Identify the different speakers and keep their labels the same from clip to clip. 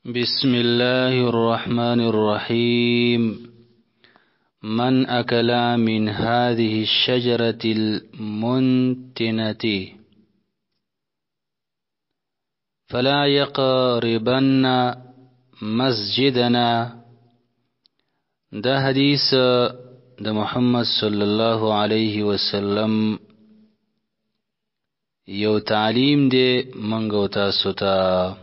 Speaker 1: بسم الله الرحمن الرحيم. من أكل من هذه الشجرة المنتنة فلا يقربن مسجدنا. دا حدیث دا محمد صلی الله علیه وسلم یو تعلیم دی منگو تاسو ته،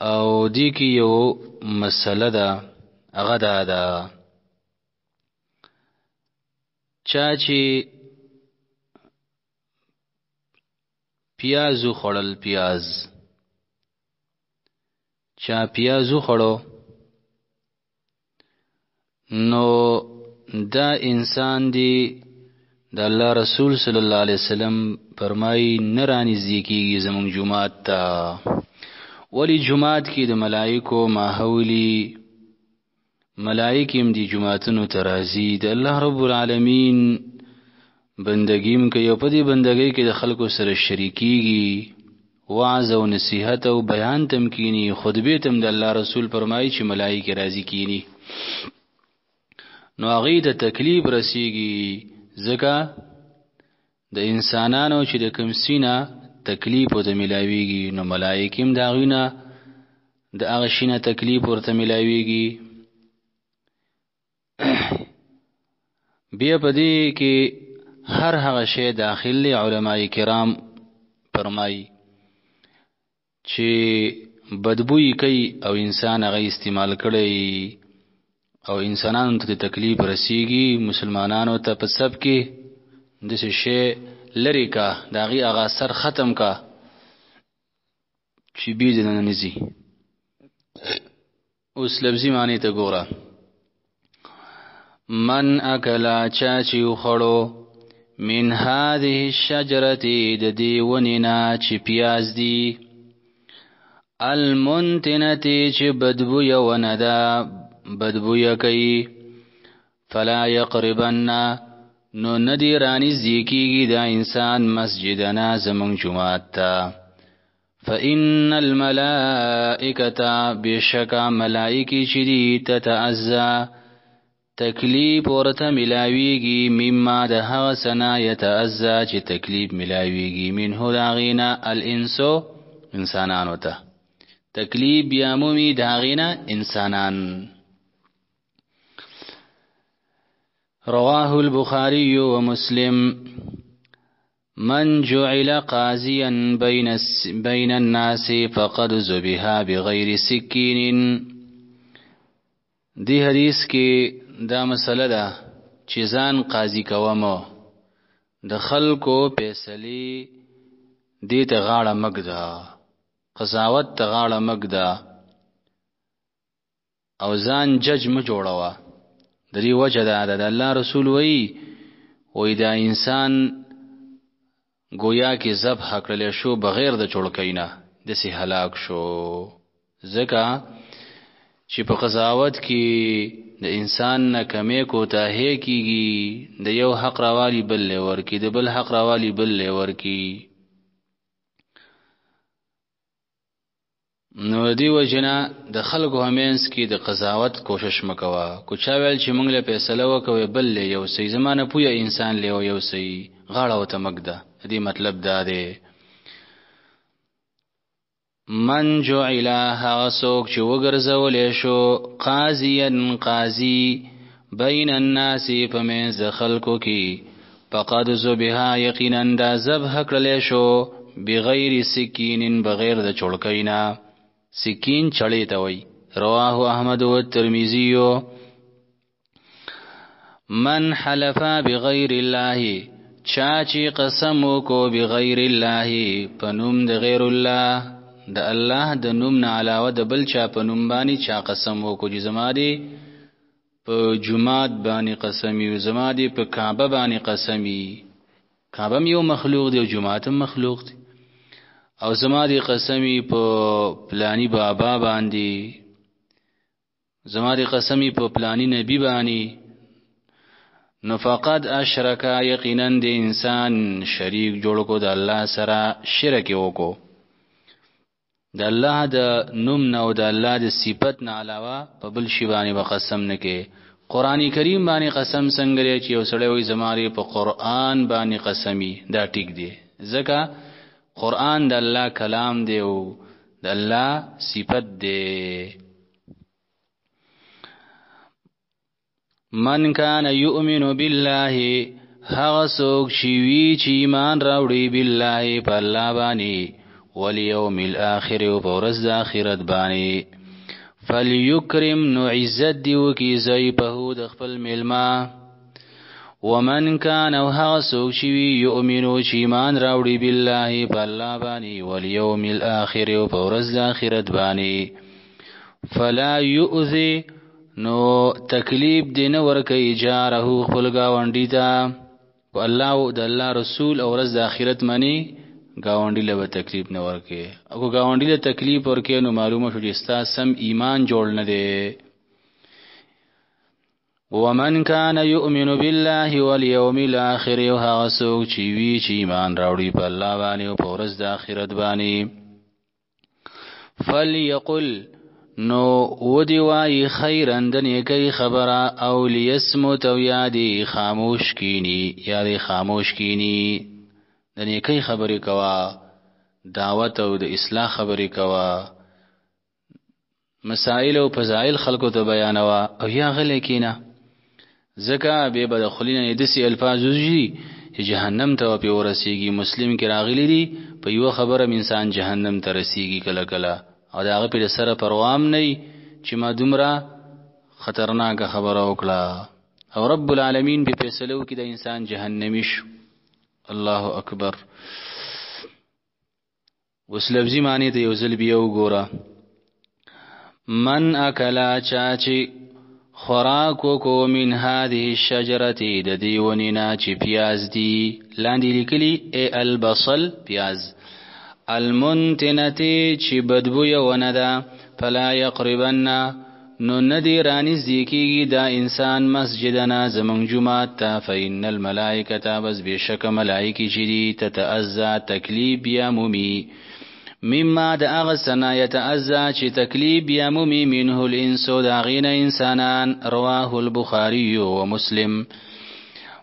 Speaker 1: او دی کی یو مسله ده، هغه دا ده چا چې پیازو خوړل، چا پیازو خوړو، نو دا انسان دی د الله رسول صلی الله علیه وسلم فرمای نرانی زیکیږي زمون جمعات ته. ولی جمعات کې د ملائکو ماحولی ملائکیم دی جمعاتونو ترازی د الله رب العالمین بندگیم که یو پدی بندگی کې د خلکو سره شریکیږي، وعظ او نصیحت او بیان تمکینی، خطبه تم د الله رسول فرمایي چې ملائکه راضی کینی، نو هغه د تکلیف رسیږي. ځکه د انسانانو چې د کوم سینه تکلیف ورته ملاویږي، نو ملائکه هم دا غوینه د هغه شینه تکلیف ورته ملاویږي. بیا پدې کې هر هغه شی داخلي علماء کرام فرمایي چې بدبوئی کوي او انسان هغه استعمال کړي او انسانانو ته تکلیف رسیږي، مسلمانانو ته په سب کې د څه شی لری کا داغي هغه اثر ختم کا چې بيد نه نزي. اوس لفظي معنی ته ګوره. من اکلا چا چې خړو من هذه الشجره د دې ونینا چې پیاز دی، المنتنه چې بدبو یو نه ده، بدبو یې کوي، فلا يقربن نو ندی رانی زیکیږي دا انسان مسجدنا زمون جمعات ته. فإن الملائکة بشکا ملائکی چې دی تتعزا تکلیف ورته ملاویږي، مما د هغه سنا یتعزا چې تکلیف ملاویږي، منه داغینا الانسو انسانانو ته تکلیف بیامومی داغینا انسانان. رواه البخاري ومسلم. من جعل قاضيا بين الناس فقد ذبح بغير سكين. دی حدیث کې دا مسله ده چې ځان قاضي کوم، د خلکو فیصله دې ته غاړه مګدا، قضاوت ته غاړه مګدا، او ځان جج م جوړوا. د دې وجه ده د الله رسول وی دا انسان گویا کې ذبح کړل شو بغیر د چړکینا د سي هلاک شو. ځکه چې په قضاوت کې د انسان نه کمې کوتاهی کیږي، د یو حق راوالی بل ورکی، د بل حق راوالی بل ورکی. نو دی وجنه د خلکو همینس کې د قضاوت کوشش مکوا. کو چا ویل چې موږ له فیصله وکوي بل یو سي زمانه پویا انسان له یو سي غاړه وته مګدا. دې مطلب دا دی من جعل هغه څوک چې وګرځولې شو قاضيا قاضي بین الناس فمنز خلقو کی، فقد ذبح یقینا دا ذبح کړل شو بغیر سکین بغیر د چړکینا. سکین چړې ته وای. رواه احمد و ترمذی. من حلف بغیر الله چا چې قسم کو بغیر الله پنوم د غیر الله، د الله د نوم نه علاوه د بل چا په نوم باندې چا قسم وکړي، چې زما دی په جمعات باندې قسمی، زما دی په کعبه باندې قسمی، کعبه یو مخلوق دی او جمعات مخلوق دی، او زما دی قسمی په پلانی بابا باندې، زما دی قسمی په پلانی نبی باندې، نو فقد اشرک یقینا د انسان شریک جوړ کو د الله سره شرک وکړو. د الله د نوم نه او د الله د صفت نه علاوه په بل شی باندې قسم نه کې. قران کریم باندې قسم څنګه لري چې یو سړی وي زماري په قران باندې قسمی، دا ټیک دی ځکه قران د الله کلام دی او د الله صفت دی. من کان یؤمن بالله، هغه څوک چې وی چې ایمان راوړي بالله په الله باندې والیوم الاخر او په ورځ د آخرت باندې، فلیکرم نو عزت دی وکي ضیفه د خپل میلمه. ومن کان او هغه څوک چې وی یؤمن چې ایمان راوړي بالله په الله باندې والیوم الاخر او په ورځ د آخرت باندې، فلا یؤذی نو تکلیف دی نه ورکوي جاره خپل ګاونډي ته په الله او د الله رسول او ورځ د آخرت باندې گاونډي له تکلیف نه ورکه. او گاونډي له تکلیف ورکه نو معلومه شو چې ستا سم ایمان جوړ نه دی. ومن کان یؤمن بالله والیوم الاخر، او هغه څوک چې وی چې ایمان راوړي په الله باندې او په ورځ د آخرت باندې، فلیقل نو ودی وای خیرن د نیکی خبره، او لیسمت او یادی خاموش کینی، یادی خاموش کینی. د نیکی خبرې کوا، دعوت او د اصلاح خبرې کوا، مسائل او فضائل خلکو ته بیانوا، او یا غلې کینا زکه به بدخلین دسی الفاظ وزي چې جهنم ته په ورسیږي. مسلم کې راغلي دي په یو خبره انسان جهنم ته رسیږي کله کله، او داغه په سره پروام نه چې ما دومره خطرناک خبره وکړه، او رب العالمین په فیصلو کې د انسان جهنمی شو. الله اکبر. وس لفظی معنی ته یو ځل بیا وګوره. من اکلا چاچی خوراکو کو من هذه الشجره د دیونینا چې پیاز دی، لاندې لیکلی ای البصل پیاز، المنتنتی چې بدبو یو نه ده، فلا یقربن نو ندی رانی زیکیگی دا انسان مسجدنا زمون جماعت تا، فإن الملائکتا بس بیشک ملائکی چیدی تتعزا تکلیب بیامومی، مما دا اغسنا یتعزا چی تکلیب بیامومی منه الانسو دا غین انسانان. رواه البخاری و مسلم.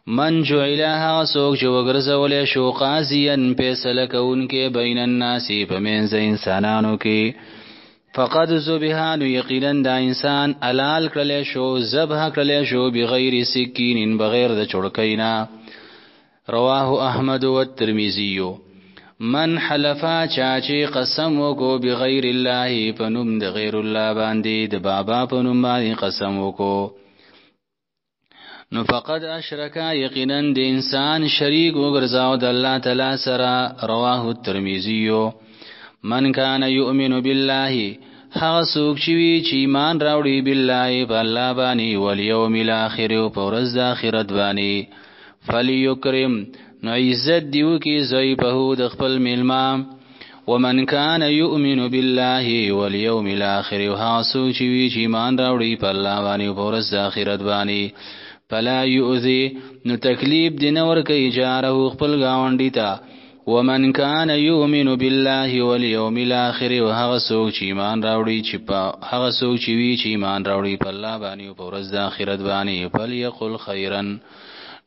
Speaker 1: من جعلها سوک جو گرزولی شو قاضیان پیسلکون کے بین الناسی پمینز انسانانو کی، فقد ذبحانو یقینا دا انسان علال کړل شو، ذبح کړل شو بغیر سکین بغیر د چړکینا. رواه احمد و الترمذی. من حلفا چاچی قسم وکو بغیر الله پنوم د غیر الله باندې، د بابا پنوم باندې قسم وکو، نو فقد اشرکا یقینا د انسان شریک وګرځاو د الله تعالی سره. رواه الترمذی. من کان یؤمن بالله، هغه څوک چې وی چې ایمان راوړي بالله په الله باندې والیوم الاخر او په ورځ د آخرت باندې، فلیکرم نو عزت دیو کی ضیفه د خپل میلمه. ومن کان یؤمن بالله والیوم الاخر، هغه څوک چې وی چې ایمان راوړي په الله باندې او په ورځ د آخرت باندې، فلا یؤذی نو تکلیف دینه ورکه جاره خپل گاونډی ته. ومن کان یؤمن بالله والیوم الاخر، هغه څوک چې ایمان راوړي چې په هغه څوک چې وی چې ایمان راوړي په الله باندې او په ورځ د آخرت باندې، فلیقل خیرا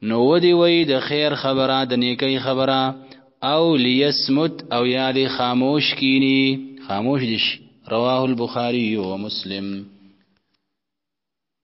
Speaker 1: نو ودی وی د خیر خبره د نیکی خبره، او لیسمت او یاد خاموش کینی، خاموش دیش. رواه البخاری و مسلم.